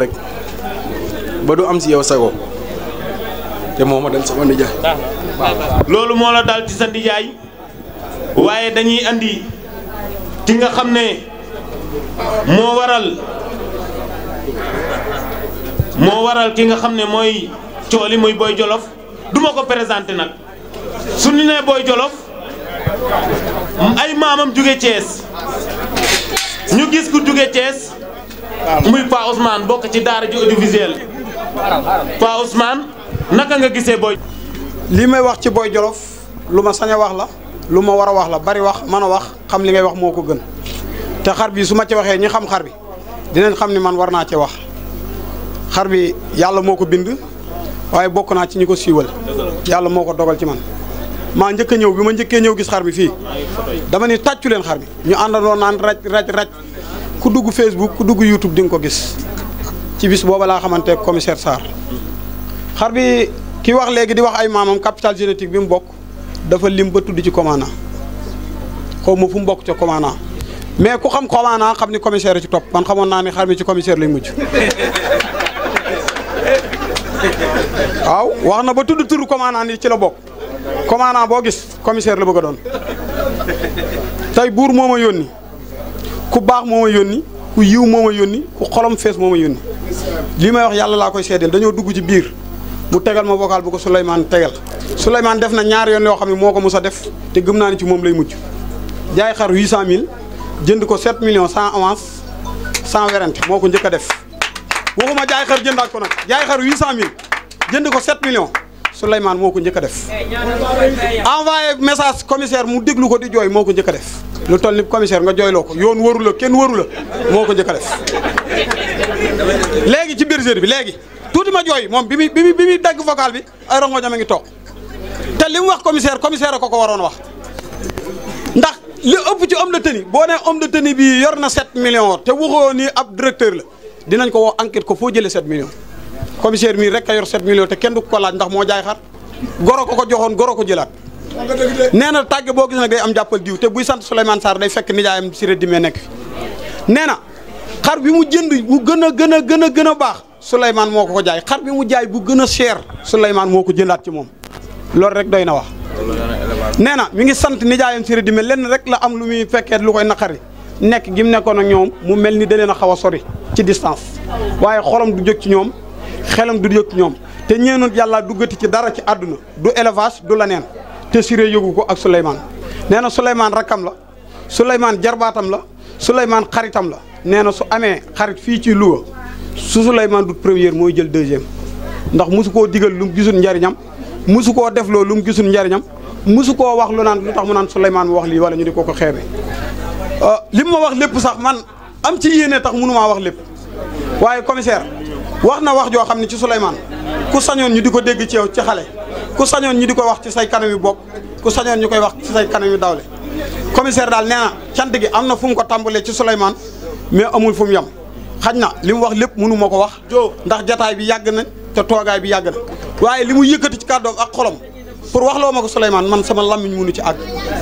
rek ba du am si yow sago te moo ma dal sama nijaay. loolu moo la dal ci sa nijaay waaye dañuy andi ki nga xam ne moo waral ki nga xam ne mooy cooli muy Boy Jolof duma ko présenté nag su ñu nee Boy Jolof ay maamam jóge Thiès ñu gis ku jóge Thiès muy Pa Ousmane bokk ci daara ji audiovisuel Pa Ousmane naka nga gisee Boy. lii may wax ci Boy Jolof lu ma sañ a wax la lu ma war a wax la bari wax mën a wax xam li ngay wax moo ko gën te xar bi su ma ci waxee ñi xam xar bi dinañ xam ni man war naa ci wax xar bi yàlla moo ko bind waaye bokk naa ci ñi ko siiwal yàlla moo ko dogal ci man maa njëkk a ñëw bi ma njëkkee ñëw gis xar bi fii dama ni tàccu leen xar bi ñu àndandoo naan raj ku dugg Facebook ku dugg YouTube di nga ko gis ci bis booba laa xamante commissaire Sarr xar bi ki wax léegi di wax ay maamam capital génétique bi mu bokk dafa lim ba tudd ci commandant xaw ma fu mu bokk ca commandant mais ku xam commandant xam ni commissaire ci topp man xamoon naa ni xar mi ci commissaire lay mujj waaw wax na ba tudd turu commandant yi ci la bokk commandant boo gis commissaire la bëgg a doon tey buur moo ma yónni ku baax moo ma yónni ku yiw moo ma yónni ku xolom fees moo ma yónni lii may wax yàlla laa koy seedeel dañoo dugg ci biir mu tegal ma vocal bu ko Souleymane tegal Souleymane def na ñaari yoon yoo xam ne moo ko mus a def te gëm naa ni ci moom lay mujj jaay xar 800000 jënd ko 7 millions sans avance sans werante moo ko njëkk a def waxuma jaay xar jëndaat ko nag jaay xar 800000 jënd ko 7 millions Souleymane moo ko njëkk a def envoyé message commissaire mu déglu ko di jooy moo ko njëkk a def lu toll ni commissaire nga jooyloo ko yoon waru la kenn waru la moo ko njëkk a def léegi ci bergerie bi léegi tuuti ma jooy moom bi muy dagg vocal bi ay rongo ñama ngi toog te li mu wax commissaire a ko waroon wax ndax li ëpp ci homme de tenue boo nee homme de tenue bi yor na 7 millions te waxoo ni ab directeur la dinañ ko woo enquête ko foo jëlee 7 millions commissaire mii rek a yor 7 millions te kenn du ko laaj ndax moo jaay xar goro ko joxoon goro ko jëlaat nee na tàgge boo gis nag day am jàppal diw te buy sant Souleymane Sarr day fekk nijaayam Siré Dimé nekk fi nee na xar bi mu jënd bu gën a baax Souleymane moo ko jaay xar bi mu jaay bu gën a cher Souleymane moo ko jëlaat ci moom loolu rek doy na wax nee na mi ngi sant nijaayam Siré Dimé lenn rek la am lu muy fekkee lu koy naqari nekk gi mu nekkoon ak ñoom mu mel ni da leen a xaw a sori ci distance waaye xolam du jóg ci ñoom xelam du jóg ci ñoom te ñeenoon yàlla duggati ci dara ci àdduna du élevage du la neen te Siré yëgu ko ak Souleymane nee na Souleymane rakkam la Souleymane jarbaatam la Souleymane xaritam la nee na su amee xarit fii ci Louga su Souleymane du première mooy jël deuxième ndax mosu koo digal lu mu gisul njariñam mosu koo def loo lu mu gisul njariñam mosu koo wax lu naan lu tax mu naan Souleymane mu wax lii wala ñu di ko xeebe li ma wax lépp sax man am ci yéene tax mënumaa wax lépp waaye commissaire wax na wax joo xam ne ci Souleymane ku sañoon ñu di ko dégg ci yow ci xale ku sañoon ñu di ko wax ci say kanam yu bopp ku sañoon ñu koy wax ci say kanam yu dawle commissaire daal nee na cant gi am na fu mu ko tàmbalee ci Souleymane mais amul fu mu yem xaj na li mu wax lépp mënu ma ko wax ndax jataay bi yàgg na te toogaay bi yàgg na waaye li mu yëkkati ci kàddoom ak xolam pour wax loo ma ko Souleymane man sama lammiñ mënu ci àgg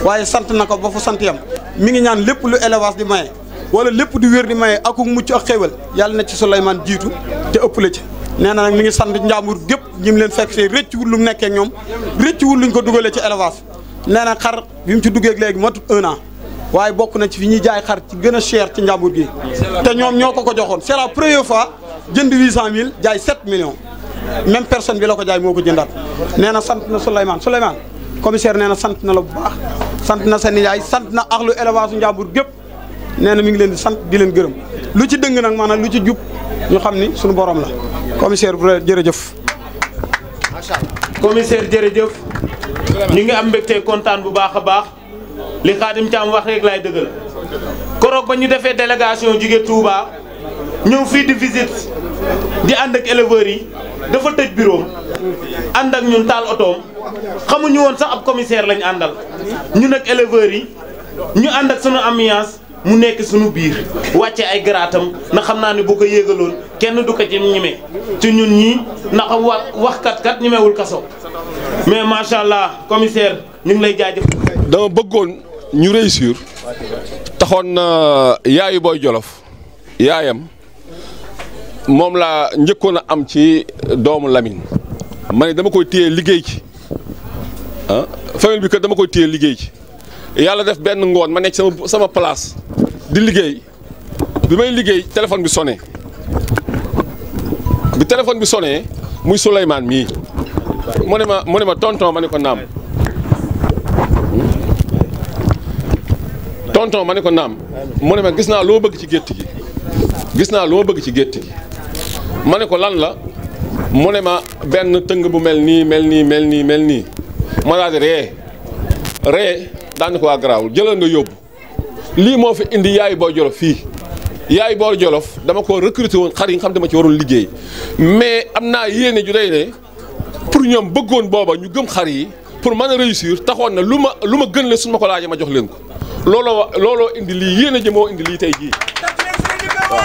waaye sant na ko ba fu sant yam mi ngi ñaan lépp lu élevage di maye wala lépp di wér di maye ak mucc ak xéewal yàlla na ci Souleymane jiitu te ëpp la ci nee na nag mi ngi sant njàmbur gépp ñi mu leen fekk see rëccuwul lu mu nekkee ñoom rëccuwul luñ ko dugalee ci élevage nee na xar bi mu ci duggee léegi matut 1 an waaye bokk na ci fi ñuy jaay xar ci gën a cher ci njàmbur gi te ñoom ñoo ko joxoon c'est la première fois jënd 800000 jaay 7 millions même personne bi la ko jaay moo ko jëndaat nee na sant na Souleymane commissaire nee na sant na la bu baax sant na sa nijaay sant na axlu élevage njàmbur gépp nee na mi ngi leen di sant di leen gërëm lu ci dëng nag maanaam lu ci jub ñu xam ni suñu borom la commissaire jërëjëf. commissaire jërëjëf ñu ngi am mbégte kontaan bu baax a baax li Khadim Thiam wax rek laay dëggal koroog ba ñu defee délégation jóge Touba ñëw fii di visite di ànd ak éleveurs yi dafa tëj bureau ànd ak ñun taal otoom xamuñu woon sax ab commissaire lañ àndal ñun ak éleveurs yi ñu ànd ak sunu ambiance mu nekk sunu biir wàcce ay garaatam na xam naa ne bu ko yéegaloon kenn du ko ci ñime ci ñun ñii ndax waxkat kat ñimewul kaso mais macha allah commissaire ñu ngi lay jaajëf. dama bëggoon ñu réussir taxoon na yaayu Boy Jolof yaayam moom laa njëkkoon a am ci doomu Lamine ma ne dama koy téye liggéey ci ah famille bi kat dama koy téye liggéey ci yàlla def benn ngoon ma nekk sama place di liggéey bi may liggéey téléphone bi sonné bi téléphone bi sonné muy Souleymane mii mu ne ma tonton ma ne ko naam tonton ma ne ko naam mu ne ma gis naa loo bëgg ci gétt gi gis naa loo bëgg ci gétt gi ma ne ko lan la mu ne ma benn tëng bu mel nii ma daal di ree daan ni ko waa garaawul jëlal nga yóbbu lii moo fi indi Yaay Boy Jolof fii Yaay Boy Jolof dama ko recruter woon xar yi nga xam dama ci waroon liggéey mais am naa yéene ju day ne pour ñoom bëggoon booba ñu gëm xar yi pour mën a réussir taxoon na lu ma gën le suñu ma ko laajee ma jox leen ko looloo indi lii yéene ji moo indi lii tey jii waaw.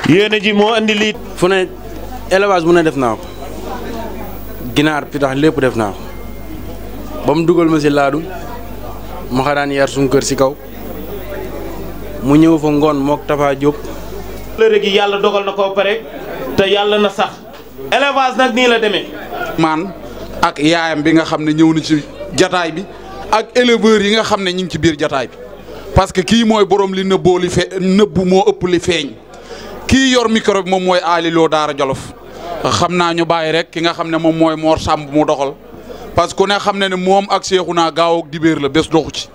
yéene ji moo indi lii. fu ne élevage mu ne def naa ko ginaar pitax lépp def naa ko ba mu dugal ma si laadu ma xaraan yar suñu kër si kaw mu ñëw fa ngoon mook Tafa Diop. lëre gi yàlla dogal na ko pare te yàlla na sax élevage nag nii la demee. man ak yaayam bi nga xam ne ñëw na ci jataay bi ak éleveurs yi nga xam ne ñu ngi ci biir jataay bi parce que kii mooy borom li nëbboo li nëbbu moo ëpp li feeñ kii yor micro bi moom mooy Ali Lo Daara Jolof xam naa ñu bàyyi rek ki nga xam ne moom mooy Mor Samb mu doxal parce que ku ne xam ne ne moom ak Cheikhouna gaaw ak dibéer la bés doxu ci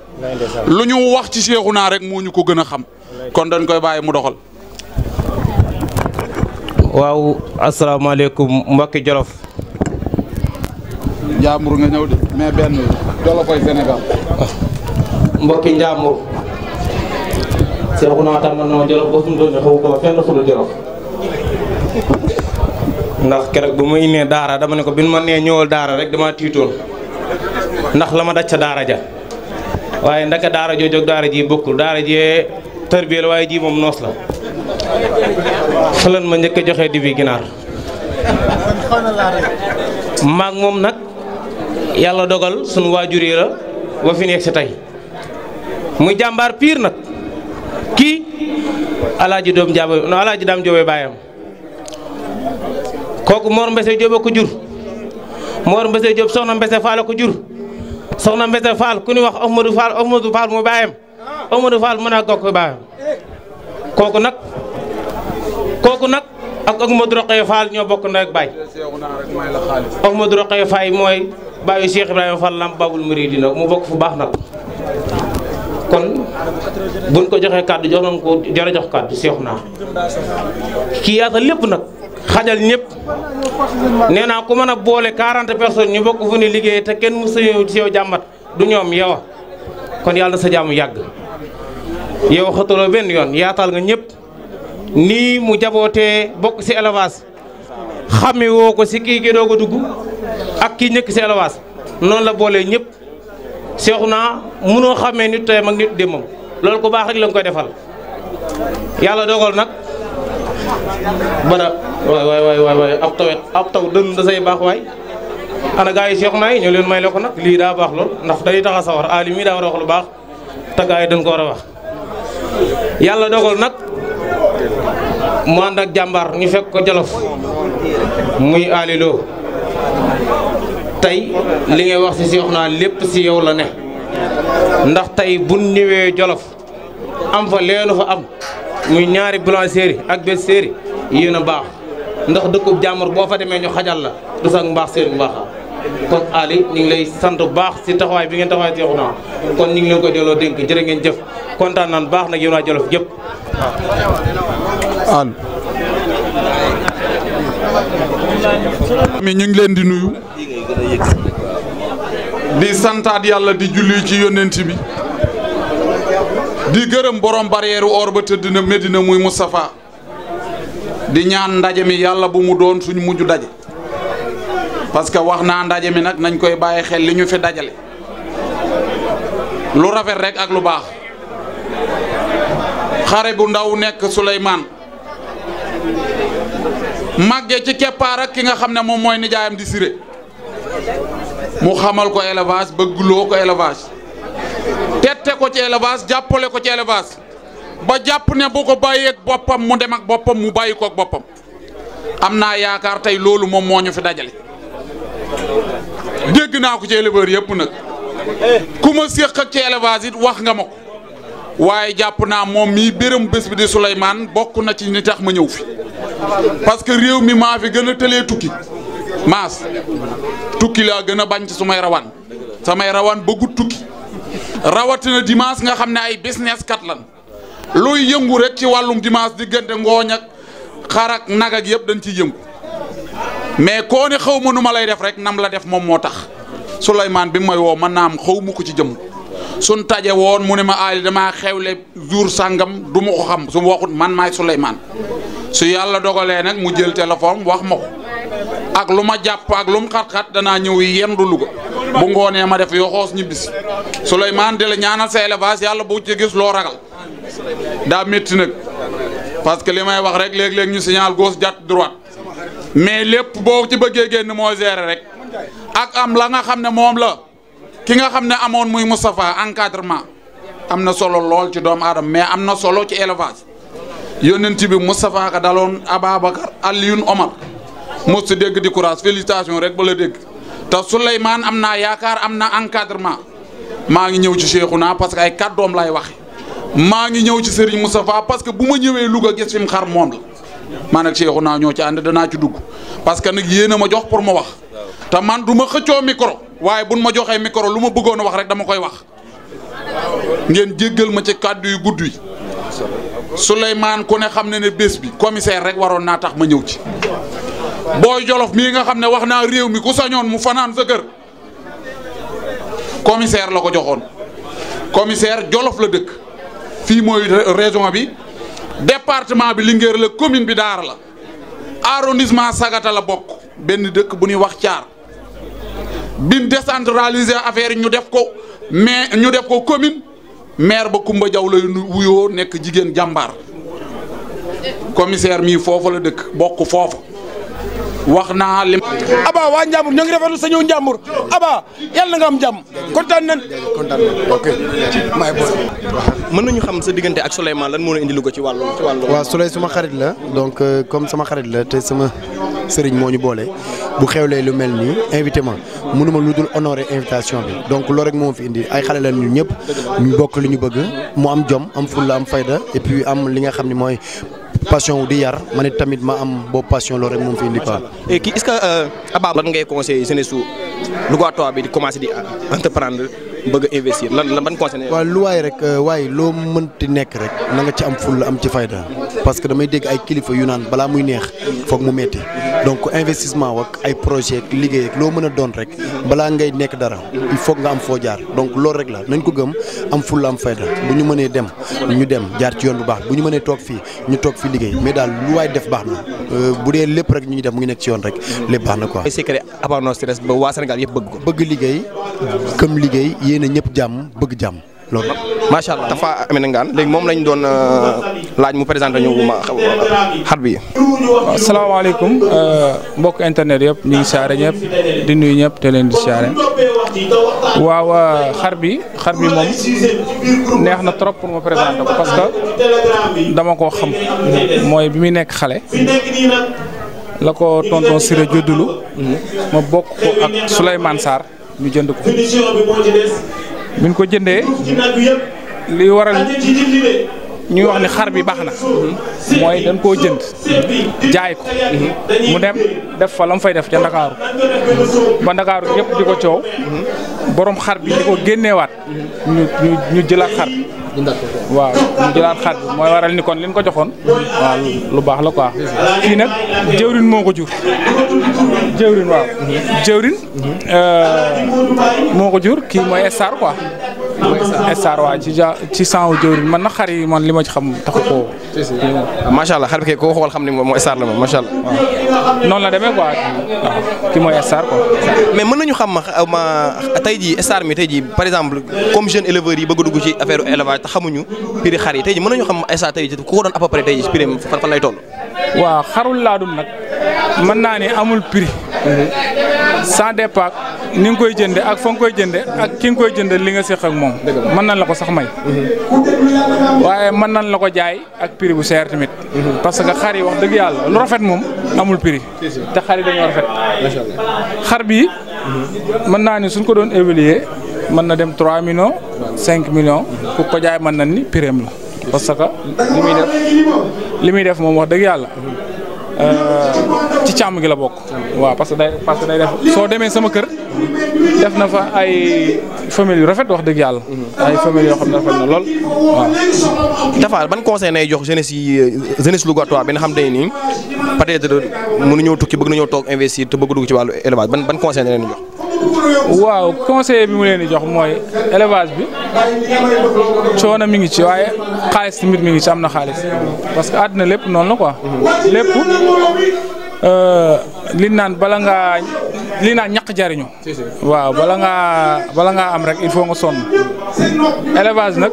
lu ñu wax ci Cheikhouna rek moo ñu ko gën a xam kon dañ koy bàyyi mu doxal. waaw asalaamaaleykum mbokki Jolof. Njaambur nga ñëw de mais benn Jolofoy Sénégal. mbokki Njaambur. Cheikhouna tam na Jolof ba suñu doon xaw ko fenn fu dul Jolof. ndax keroog bu ma indee daara dama ne ko bi ma nee ñëwal daara rek dama tiitoon ndax la ma daj ca daara ja waaye ndaka daara jooju ak daara ji bokkul daara jee tërbiye la waaye ji moom noos la. falan ma njëkk a joxe dibi ginaar maag moom nag yàlla dogal sunu waajur yi la ba fi nekk si tey muy jàmbaar piir nag kii alaaji daam joobe baayam kooku Mor Mbese Joob ko jur Mor Mbese Joob soxna Mbese Faal ko jur soxna Mbese Faal ku ni wax Ahmadou Fall mu baayam Ahmadou Fall mën a gokk baayam kooku nag ak Ahmadou Rokhaya Fall ñoo bokk ndey ak baay Ahmadou Rokhaya Fall mooy baayu Cheikh Ibrahima Fall Lamp Babul Muridina mu bokk fu baax nag kon buñ ko joxee kàddu jox nañ ko jara jox kàddu Cheikhouna kii yaatal lépp nag xajal ñëpp nee naa ku mën a boole 40 personnes ñu bokk fu ni liggéey te kenn mu sëñu ci yow jàmbat du ñoom yow kon yàlla na sa jàmm yàgg yow xataloo benn yoon yaatal nga ñëpp nii mu jabootee bokk ci élevage xame woo ko ci kii doog a dugg ak kii ñëkk ci élevage noonu la boolee ñëpp Cheikhouna mënoo xamee nit tey mag nit démbam loolu ko baax rek la nga koy defal yàlla dogal nag bara waay ab taw dënn da say baax waay ana gaa yi Cheikhouna yi ñoo leen may la ko nag lii daa baax lool ndax day tax a sawar Ali mii daa war a wax lu baax te gaa yi dañ ko war a wax yàlla dogal nag mu ànd ak jàmbaar ñu fekk ko Jolof muy Ali Lo tey li ngay wax ci Cheikhouna lépp ci yow la ne ndax tey bu ñëwee Jolof am fa leenu fa am muy ñaari boulangerie ak bergerie yéen a baax ndax dëkkub jàmbur boo fa demee ñu xajal la du sax mbaax seen mbaax kon Ali ñu ngi lay sant bu baax ci taxawaay bi ngeen taxawaay Cheikhouna kon ñu ngi leen koy delloo dénk jërë ngeen jëf kontaan naan baax nag yéen waa Jolof jëpp al mi ñu ngi leen di nuyu di santaat yàlla di julli ci yónnent bi di gërëm borom barrière or ba tëdd na Medina muy Moustapha di ñaan ndaje mi yàlla bu mu doon suñu mujj daje parce que wax naa ndaje mi nag nañ koy bàyyi xel li ñu fi dajale lu rafet rek ak lu baax xare bu ndaw nekk Souleymane màggee ci keppaar ak ki nga xam ne moom mooy nijaayam di Siré mu xamal ko élevage bëggloo ko élevage tette ko ci élevage jàppale ko ci élevage ba jàpp ne bu ko bàyyeeg boppam mu dem ak boppam mu bàyyi ko ak boppam am naa yaakaar tey loolu moom moo ñu fi dajale dégg naa ko ci éleveur yëpp nag ku ma séq ak ci élevage it wax nga ma ko waaye jàpp naa moom mii béram bés bi di Souleymane bokk na ci ni tax ma ñëw fi parce que réew mi maa fi gën a tëlee tukki maas tukki laa gën a bañ ci samay rawaan bëggut tukki rawatina dimanche nga xam ne ay business kat lan luy yëngu rek ci wàllum dimanche diggante ngooñ ak xar ak nag ak yëpp dañ ciy yëngu mais koo ne xaw ma nu ma lay def rek nam la def moom moo tax Souleymane bi mooy woo man naa am xaw ma ko ci jëm suñ taje woon mu ne ma aali damaa xewle jour sàngam du ma ko xam su ma waxut man maay Souleymane su yàlla dogalee nag mu jël téléphone wax ma ko ak lu ma jàpp ak lu mu xat-xat danaa ñëw yendu Louga bu ngoonee ma def yoo xoos ñibbisi Souleymane di la ñaanal sa élevage yàlla bu ci gis loo ragal daa métti nag parce que li may wax rek léeg-léeg ñu signal gauche jàtt droite mais lépp boo ci bëggee génn moo gérer rek ak am la nga xam ne moom la ki nga xam ne amoon muy Moustapha encadrement am na solo lool ci doomu aadama mais am na solo ci élevage yónnent bi Moustapha ka daloon Ababacar Alioune Omar mos si dégg di courage félicitation rek ba la dégg te Souleymane am naa yaakaar am na encadrement maa ngi ñëw ci Cheikhouna parce que ay kàddoom lay waxe maa ngi ñëw ci Serigne Moustapha parce que bu ma ñëwee Louga gis fi mu xar moom la man ak Cheikhouna ñoo ci ànd danaa ci dugg parce que nag yéen a ma jox pour ma wax te man du ma xëccoo micro waaye buñ ma joxee micro lu ma bëggoon a wax rek dama koy wax ngeen jéggal ma ci kàddu yu gudd yi Souleymane ku ne xam ne ne bés bi commissaire rek waroon naa tax ma ñëw ci booy Jolof mii nga xam ne wax naa réew mi ku sañoon mu fanaan sa kër commissaire la ko joxoon commissaire Jolof la dëkk fii mooy région bi département bi Linguère la commune bi Daara la arrondissement Sagata la bokk benn dëkk bu ñuy wax Thiar bin décentraliser affaire yi ñu def ko commune maire ba Kumba Jaw lay wuyoo nekk jigéen jàmbaar commissaire mii foofa la dëkk bokk foofa wax naa lim. Aba waa Njàmbur ñoo ngi rafetlu sa ñëw Njàmbur Aba yàlla na nga am jàmm kontaan nañ. ok. mën nañu xam sa diggante ak Souleymane lan moo la indi Louga ci wàllu. waaw Souley suma xarit la donc comme sama xarit la te sama sëriñ moo ñu boole bu xewlee lu mel nii invité ma mënuma lu dul honorer invitation bi donc loolu rek moo fi indi ay xale la ñun ñëpp ñu bokk li ñu bëgg mu am jom am fulla am fayda et puis am li nga xam ni mooy. passion wu di yar man it tamit ma am boobu passion loolu rek moom fi indi quoi. kii est-ce que Aba lan ngay conseiller jeunesse su Louga bi di commencer di entreprendre bëgg a investir lan ban conseil. waaw lu waay rek waaye loo mënti nekk rek na nga ci am fulla am ci fayda parce que damay dégg ay kilifa yu naan balaa muy neex foog mu metti donc investissement wak ay projet liggéey ak loo mën a doon rek balaa ngay nekk dara il faut nga am foo jaar donc loolu rek la nañ ko gëm am fulla am fayda bu ñu mënee dem ñu dem jaar ci yoon bu baax bu ñu mënee toog fii ñu toog fii liggéey mais daal lu waay def baax na bu dee lépp rek ñu ngi def mu ngi nekk ci yoon rek lépp baax na quoi. secret Aba No Stress ba waa Sénégal yëpp bëgg ko. bëgg liggéey gëm liggéey yéen a ñëpp jàmm bëgg jàmm loolu. macha allah Tafa Amina Ngane léegi moom lañ doon laaj mu présenté ñu ma xar bi. waaw salaamaaleykum mbokk internet yëpp ñu ngi saare ñëpp di nuyu ñëpp te leen di saare waaw xar bi moom neex na trop pour ma présenter ko parce que dama koo xam mooy bi muy nekk xale la ko tonton Siré joddulu ma bokk ko ak Souleymane Sarr ñu jënd ko biñ ko jëndee li waral ñuy wax ni xar bi baax na mooy dañ koo jënd jaay ko mu dem def fa la mu fay def ca Ndakaaru ba Ndakaaru yëpp di ko coow borom xar bi di ko génneewaat ñu jëlaat xar waaw ñu jëlaat xar bi mooy waral ni kon liñ ko joxoon waaw lu baax la quoi kii nag jëwrin moo ko jur jëwrin waaw jëwrin moo ko jur kii mooy star quoi star waaw ci sanwu jëwrin man na xar yi man li ma ci xam taxu koo macha allah xar bi kay koo xool xam ne moom star la moom macha allah waaw noonu la demee quoi waaw kii mooy star quoi mais mën nañu xam ma tey jii star mi tey jii par exemple comme jeune éleveurs yi bëgg a dugg ci affaire élevage te xamuñu prix xar yi tey jii mën nañu xam star tey jii ku ko doon à peu près tey jii prix fan lay toll. waaw xarul laadum nag mën naa ne amul prix sans départ ni nga koy jënde ak fa nga koy jënde ak ki nga koy jënde li nga séq ak moom mën nañ la ko sax may waaye mën nañ la ko jaay ak prix bu seer tamit parce que xar yi wax dëgg yàlla lu rafet moom amul prix te xar yi dañoo rafet xar bi mën naa ni suñ ko doon évaluer mën na dem 3 millions 5 millions ku ko jaay mën na ni prix la parce que li muy def moom wax dëgg yàlla ci càmm gi la bokk waaw parce que day def soo demee sama kër def na fa ay famille yu rafet wax dëgg yàlla ay famille yoo xam ne rafet na lool waaw. Tapha ban conseil nay jox jeunesse Lougatoire bi nga xam te ne nii peut-être mënuñoo tukki bëgg nañoo toog investir te bëgg dugg ci wàllu élevage ban conseil na leen jox. waaw conseil bi mu leen di jox mooy élevage bi coono mi ngi ci waaye xaalis tamit mi ngi ci am na xaalis parce que àddina lépp noonu la quoi lépp li naan ñaq jariñu waaw bala ngaa am rek il faut nga sonn élevage nag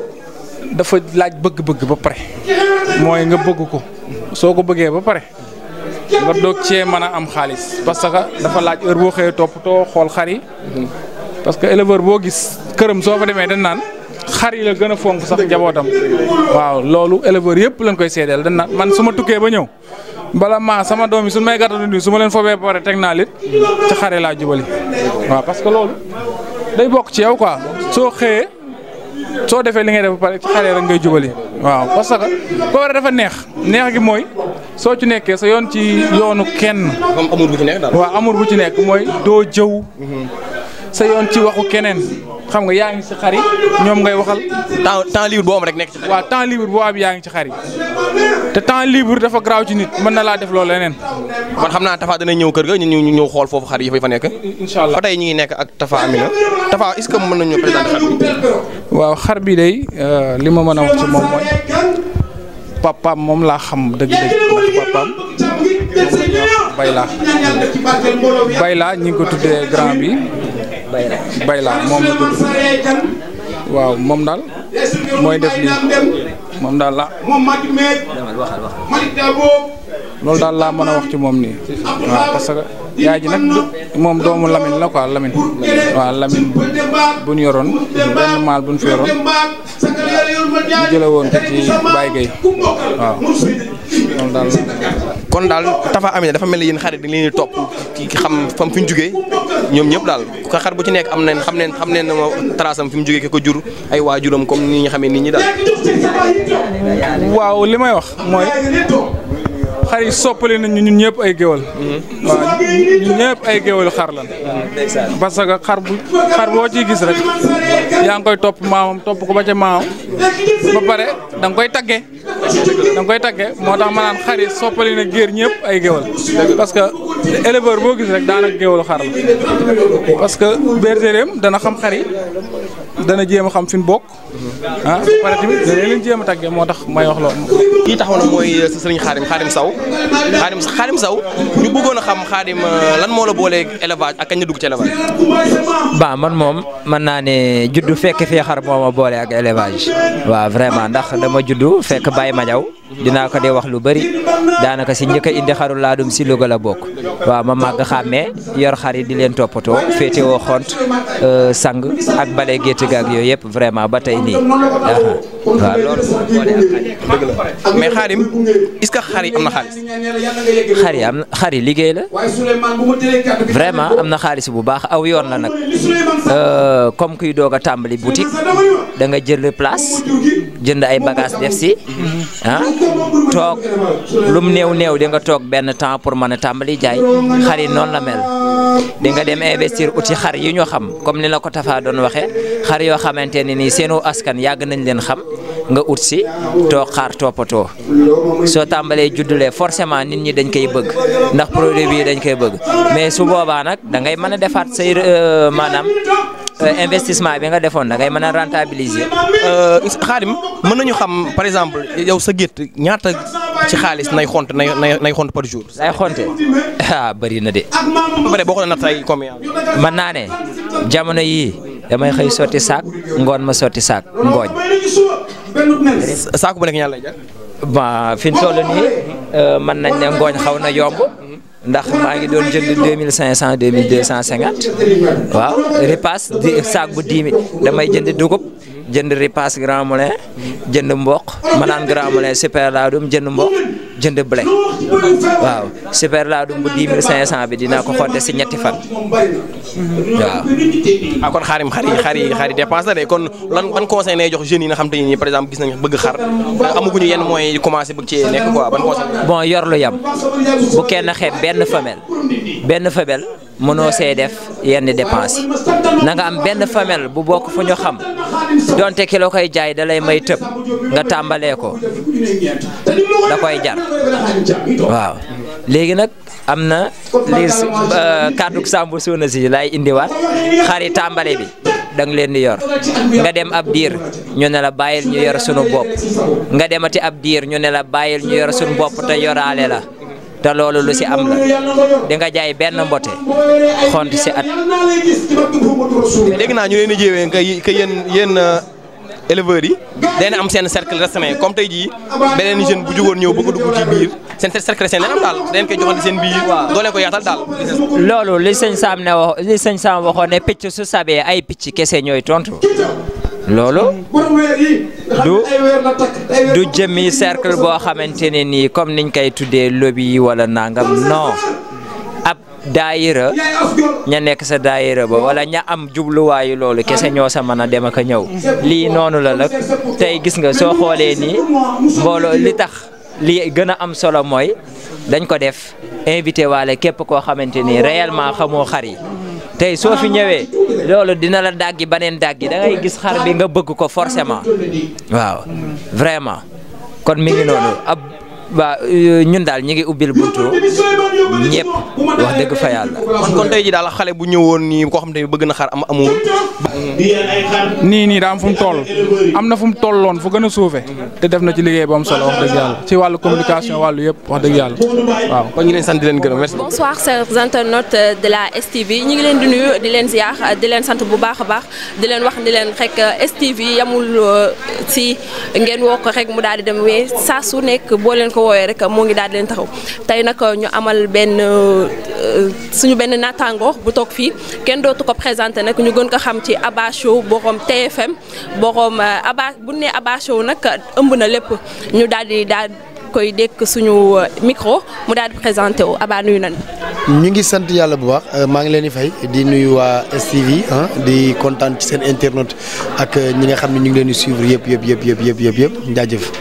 dafa laaj bëgg-bëgg ba pare mooy nga bëgg ko soo ko bëggee ba pare nga doog cee mën a am xaalis parce que dafa laaj heure boo xëyee toppatoo xool xar yi parce que éleveur boo gis këram soo fa demee dañ naan xar yi la gën a fonk sax njabootam waaw loolu éleveur yëpp lañ koy seedeel dañ naan man su ma tukkee ba ñëw bala maa sama doom yi suñu may gàttandu nii su ma leen fobee ba pare teg naa lit ci xar yi laa jubali waaw parce que loolu day bokk ci yow quoi soo xëyee soo defee li ngay def ba pare ci xar yi rek ngay jubali waaw parce que ko war a dafa neex gi mooy soo ci nekkee sa yoon ci yoonu kenn. comme amour bu ci nekk daal. waaw amour bu ci nekk mooy doo jëw sa yoon ci waxu keneen xam nga yaa ngi ci xar yi ñoom ngay waxal. temps libre boo am rek nekk ci xar yi. waaw temps libre boo am yaa ngi ci xar yi te temps libre dafa garaaw ci nit mën na laa def loolu leneen. kon xam naa Tapha dana ñëw kër ga ñu ñëw xool foofu xar yi fa nekk. incha allah fa tey ñu ngi nekk ak Tapha Amina Tapha est-ce que mën nañu présenter xar bi. waaw xar bi day li ma mën a wax ci moom mooy papaam moom laa xam dëgg-dëgg ndax papaam Bayla ñi ngi ko tuddee grand bi Bayla moom la tudd waaw moom daal mooy def lii moom daal la loolu daal laa mën a wax ci moom nii waaw parce que yaay ji nag moom doomu Lamine la quoi Lamine waaw Lamine bu ñu yoroon benn maal bu ñu fi yoroon ñu jële woon ko ci Baye Gueye waaw loolu daal kon daal Tapha Amina dafa mel ni yéen xarit dañ leen di topp ki xam fam fi ñu jugee ñoom ñëpp daal xar bu ci nekk am nañ xam nañ trace am fi mu jugee ki ko jur ay waajuram comme ni ñu xamee nit ñi daal. waaw li may wax mooy xar yi soppali nañ ñun ñëpp ay géwal waaw ñun ñëpp ay géwalu xar lan parce que xar boo ciy gis rek yaa ngi koy topp maamam topp ko ba ca maamam ba pare da nga koy tagge moo tax ma naan xar yi soppali na géer ñëpp ay géwal parce que éleveur boo gis rek daanaka géwalu xar la parce que bergerie dana xam xar yi dana jéem a xam fi mu bokk ba pare tamit dana leen jéem a tagge moo tax may wax loolu. kii taxaw na mooy sa sëriñ Xaadim Saw ñu bëggoon a xam Xaadim lan moo la booleeg élevage ak kañ la dugg ci élevage. ba man moom mën naa ne juddu fekk fii xar moo ma boole ak élevage waaw vraiment ndax dama juddu fekk Baye Madiaw dinaa ko dee wax lu bëri daanaka si njëkk a indi xaru laadum si Louga la bokk waaw ma màgg xàmmee yor xar yi di leen toppatoo féetewoo xont sang ak bale gétt gaag yooyu yëpp vraiment ba tey nii waaw loolu moo boole ak xar yi. mais Xaadim est-ce que xar yi am na xaalis. xar yi liggéey la vraiment am na xaalis bu baax aw yoon la nag comme kuy doog a tàmbali boutique da nga jël place jënd ay bagages def si toog lum néew di nga toog benn temps pour mën a tàmbali jaay xar yi noonu la mel di nga dem investir uti xar yi ñu xam comme ni la ko Tapha doon waxee xar yoo xamante ne nii seenu askan yàgg nañ leen xam nga ut si toog xaar toppatoo soo tàmbalee juddulee forcément nit ñi dañ koy bëgg ndax produit bi dañ koy bëgg mais su boobaa nag da ngay mën a defaat say maanaam investissement bi nga defoon da ngay mën a rentabiliser. Xaadim mën nañu xam par exemple yow sa gétt ñaata ci xaalis nay xont par jour. lay xonte bëri na de. ba pare boo ko natt ay combien. mën naa ne jamono yii damay xëy sotti saak ngoon ma sotti saak ngooñ. saako bu nekk ñaar lay jar. ba fi mu toll nii mën nañ ne ngooñ xaw na yomb. ndax maa ngi doon jënd 2500 2250 waaw ripaas di saak bu 10 000 damay jënd dugub jënd ripaas Grand Moulin jënd mboq ma naan Grand Moulin super laadum jënd mboq jënd blé waaw super laadum bu 10 500 bi dina ko xotte si ñetti fan waaw. ah kon xari dépense la de kon lan ban conseil ngay jox jeunes yi nga xam te ni par exemple gis nañ bëgg xar amaguñu yenn moyens yi commencé bëgg ci nekk quoi ban conseil. bon yor lu yam bu kenn xeeb benn femelle mënoo see def yenn dépense yi na nga am benn femelle bu bokk fu ñu xam donte ki la koy jaay da lay may tëb nga tàmbalee ko da koy jar waaw. léegi nag am na li kàddu Samba Suuna si laay indiwaat xari tàmbale bi da nga leen di yor nga dem ab diir ñu ne la bàyyil ñu yor sunu bopp nga demati ab diir ñu ne la bàyyil ñu yor sunu bopp te yoraale la te loolu lu si am la di nga jaay benn mbote xont si at. dégg naa ñu leen di jéewee que yéen éleveurs yi dañu am seen cercle restreint comme tey jii beneen jeune bu jugoon ñëw bëgg a dugg ci biir seen cercle restreint leen am daal dañ koy joxante seen biir doo leen ko yaatal daal. loolu li sëñ Sam waxoon ne picc su sabee ay picc kese ñooy tontu loolu du jëmmi cercle boo xamante ne nii comme niñ koy tuddee lobby wala nangam non ab daayira ña nekk sa daayira ba wala ña am jubluwaayu loolu kese ñoo sa mën a dem ak a ñëw lii noonu la nag tey gis nga soo xoolee nii mbooloo li tax li gën a am solo mooy dañ ko def invité waale képp koo xamante ni réellement xamoo xar yi tey soo fi ñëwee loolu dina la dàggi baneen dàggi da ngay gis xar bi nga bëgg ko forcément waaw vraiment kon mi ngi noonu ab waa ñun daal ñu ngi ubbil buntu ñëpp wax dëgg fa yàlla. kon tey ji daal xale bu ñëwoon nii koo xam te bëgg na xar amul. nii daa am fu mu toll am na fu mu tolloon fu gën a suufe te def na ci liggéey bu am solo wax dëgg yàlla ci wàllu communication wàllu yëpp wax dëgg yàlla waaw. kon ñu leen sant di leen gërëm merci. bonsoir chers internautes de la STV ñu ngi leen di nuyu di leen ziar di leen sant bu baax a baax di leen wax ni leen rek STV yamul si ngeen woo ko rek mu daal di dem wee saa su nekk boo leen ko woowee rek moo ngi daal di leen taxaw tey nag ñu amal benn suñu benn naataango bu toog fii kenn dootu ko présenté nag ñu gën ko xam ci Abba Show borom TFM borom Abba bu ne Abba Show nag ëmb na lépp ñu daal koy dékk suñu micro mu daal di présenté wu Abba nuyu nañu. ñu ngi sant yàlla bu baax maa ngi leen di fay di nuyu waa STV di kontaan ci seen internet ak ñi nga xam ne ñu ngi leen di suivre yëpp jaajëf.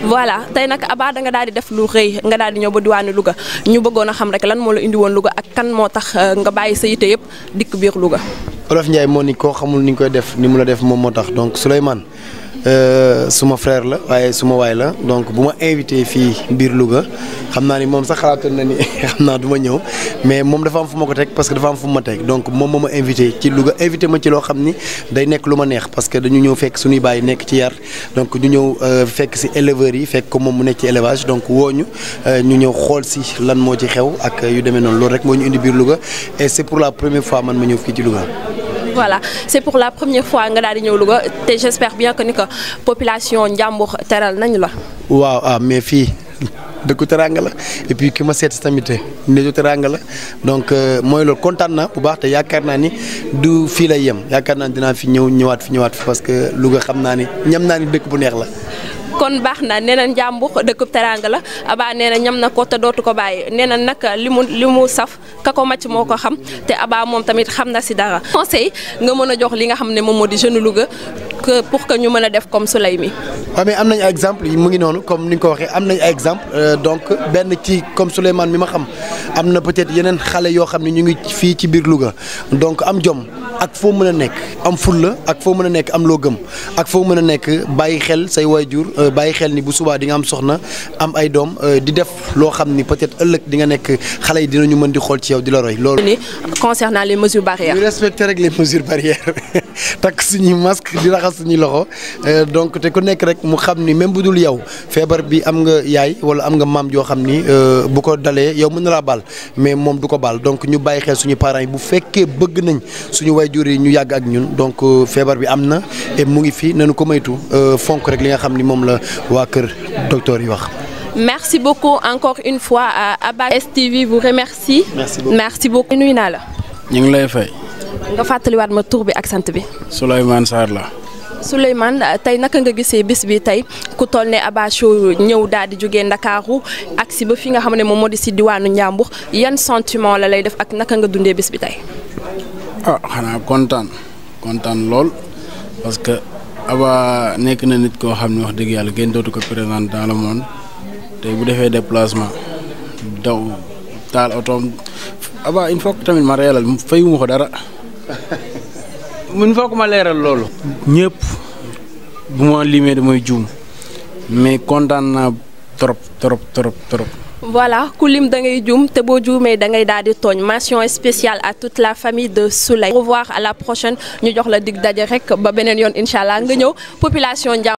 voilà tey nag Abba da nga daal di def lu rëy nga daal di ñëw ba diwaanu Louga ñu bëggoon a xam rek lan moo la indi woon Louga ak kan moo tax nga bàyyi sa yite yëpp dikk biir Louga. Olof Ndiaye moo ni koo xamul ni nga koy def ni mu la def moom moo tax donc Souleymane suma frère la waaye suma waay la donc bu ma invité fii biir Louga xam naa ni moom sax xalaatoon na ni xam naa du ma ñëw mais moom dafa am fu ma ko teg parce que dafa am fu ma teg donc moom moo ma invité ci Louga invité ma ci loo xam ni day nekk lu ma neex parce que dañu ñëw fekk suñuy baay nekk ci yar donc ñu ñëw fekk si éleveurs yi fekk ko moom mu nekk ci élevage donc woo ñu ñëw xool si lan moo ci xew ak yu demee noonu loolu rek moo ñu indi biir Louga et c'est pour la première fois man ma ñëw fii ci Louga. Voilà, c'est pour la première fois nga daal di ñëw Louga te j'espère bien que ni que population Njàmbur teral nañ la. waaw mais fii dëkku teranga la et puis ki ma seet si tamit néeju teranga la donc mooy loolu kontaan na bu baax te yaakaar naa ni du fii lay yem yaakaar naa dinaa fi ñëwaat fi parce que Louga xam naa ni ñam naa ni dëkk bu neex la. kon baax na nee na Njàmbur dëkkub teranga la Abba nee na ñam na ko te dootu ko bàyyi nee na nag li mu saf ka ko màcc moo ko xam te Abba moom tamit xam na si dara. conseil nga mën a jox li nga xam ne moom moo di jeune Louga que pour que ñu mën a def comme Souley mi. waaw mais am nañ ay exemple yi mu ngi noonu comme ni nga ko waxee am nañ ay exemple donc benn ci comme Souleymane mi ma xam am na peut-être yeneen xale yoo xam ne ñu ngi fii ci biir Louga donc am jom ak foo mën a nekk am fulla ak foo mën a nekk am loo gëm ak foo mën a nekk bàyyi xel say waajur bàyyi xel ni bu subaa di nga am soxna am ay doom di def loo xam ni peut-être ëllëg di nga nekk xale yi dinañu mën di xool ci yow di la roy loolu. concernant les mesures barrières. ñu respecter rek les mesures barrières takk suñuy masque di raxas suñuy loxo donc te ku nekk rek mu xam ni même bu dul yow feebar bi am nga yaay wala am nga maam joo xam ni bu ko dalee yow mën na laa baal mais moom du ko baal donc ñu bàyyi xel suñu parents yi bu fekkee bëgg nañ suñu waajur yi ñu yàgg ak ñun donc feebar bi am na et mu ngi fi nañu ko moytu fonk rek li nga xam ni moom la waa kër docteur yi wax. Merci beaucoup encore une fois à Abba STV vous remercie. Merci beaucoup nuyu naa la. ñu ngi lay fay. nga fàttaliwaat ma tur bi ak sant bi. Souleymane Sarr la. Souleymane tey naka nga gisee bis bi tey ku toll ne Aba Show ñëw daal di jógee Ndakaaru ak si ba fi nga xam ne moom moo di si diwaanu Njàmbur yan sentiment la lay def ak naka nga dundee bis bi tey. ah xanaa kontaan lool parce que Aba nekk na nit koo xam ne wax dëgg yàlla kenn dootu ko présenter dans le monde tey bu defee déplacement daw taal otoom Aba il faut que tamit ma reelal fayuma ko dara. il faut que ma leeral loolu. ñëpp bu ma limee damay juum mais kontaan naa trop. voilà ku lim da ngay juum te boo juumee da ngay daal di tooñ mention spéciale à toute la famille de Souley. Au revoir à la prochaine ñu jox la dig daje rek ba beneen yoon incha allah nga ñëw population Njàmbur